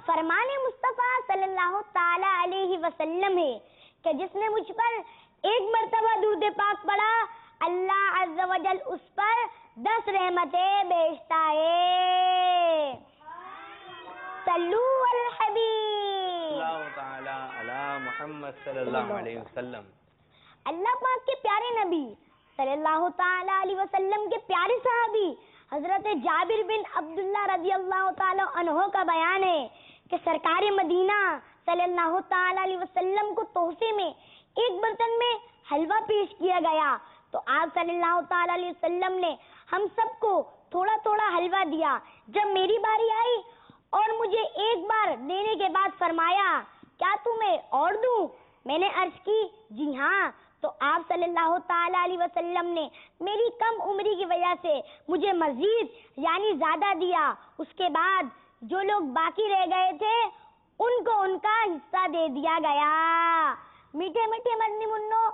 فرمان مصطفیٰ صلی اللہ تعالی علیہ وسلم ہے کہ جس نے مجھ پر ایک مرتبہ درود پاک پڑھا اللہ عز و جل اس پر 10 رحمتیں بھیجتا ہے. صلو علی الحبیب اللہ تعالی علی محمد صلی اللہ علیہ وسلم. اللہ پاک کے پیارے نبی صلی اللہ تعالی علیہ وسلم کے پیارے صحابی حضرت جابر بن عبداللہ رضی اللہ تعالی عنہ کا بیان ہے کہ سرکار مدینہ صلی اللہ تعالی علیہ وسلم کو تحفے میں ایک برتن میں حلوہ پیش کیا گیا تو آپ صلی اللہ تعالی علیہ وسلم نے ہم سب کو تھوڑا تھوڑا حلوہ دیا. جب میری باری آئی اور مجھے ایک بار دینے کے بعد فرمایا کیا تمہیں اور دوں؟ میں نے عرض کی جی ہاں. تو آپ صلی اللہ تعالی علیہ وسلم نے میری کم عمری کی وجہ سے مجھے مزید یعنی زیادہ دیا. اس کے بعد جو لوگ باقی رہ گئے تھے ان کو ان کا حصہ دے دیا گیا. میٹھے میٹھے مدنی منوں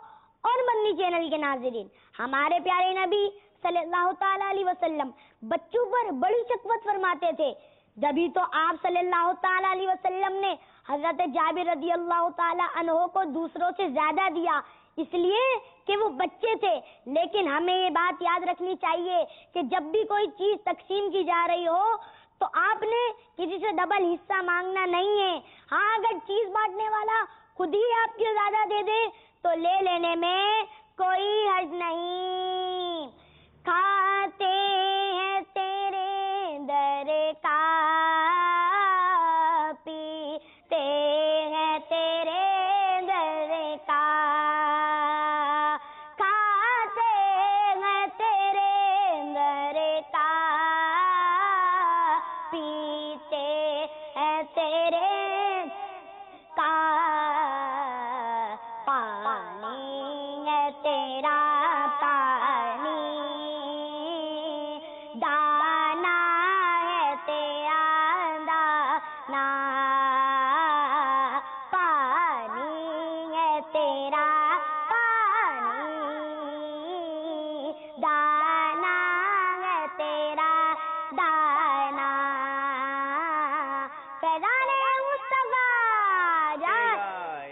اور مدنی چینل کے ناظرین، ہمارے پیارے نبی صلی اللہ تعالی علیہ وسلم بچوں پر بڑی شفقت فرماتے تھے. جبھی تو آپ صلی اللہ تعالی علیہ وسلم نے حضرت جابر رضی اللہ تعالی عنہ کو دوسروں سے زیادہ دیا، اس لیے کہ وہ بچے تھے. لیکن ہمیں یہ بات یاد رکھنی چاہیے کہ جب بھی کوئی چیز تقسیم کی جا رہی ہو تو آپ نے کسی سے ڈبل حصہ مانگنا نہیں ہے. ہاں اگر چیز بانٹنے والا خود ہی آپ کو زیادہ دے دے تو لے لینے میں کوئی حرج نہیں. کھاتے ہیں تیرے در کا پیتے ہیں تیرے در کا کھاتے ہیں تیرے در کا پیتے ہیں تیرے کا پانی ہے تیرا پانی دانا ہے تیرا دانا پانی ہے تیرا پانی دانا ہے تیرا دانا. فیضان مصطفیٰ جان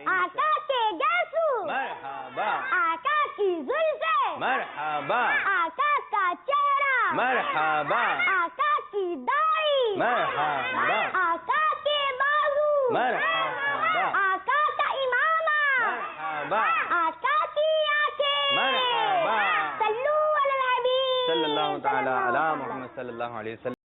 آقا کے گیسو مرحبا آقا کی زلفیں مرحبا آقا کا چہرہ مرحبا آقا کی داڑھی مرحبا آقا کے بازو مرحبا آقا کا امامہ مرحبا آقا کی آنکھیں مرحبا. صلو علی الحبیب صلی اللہ تعالی علی محمد صلی اللہ علیہ وسلم.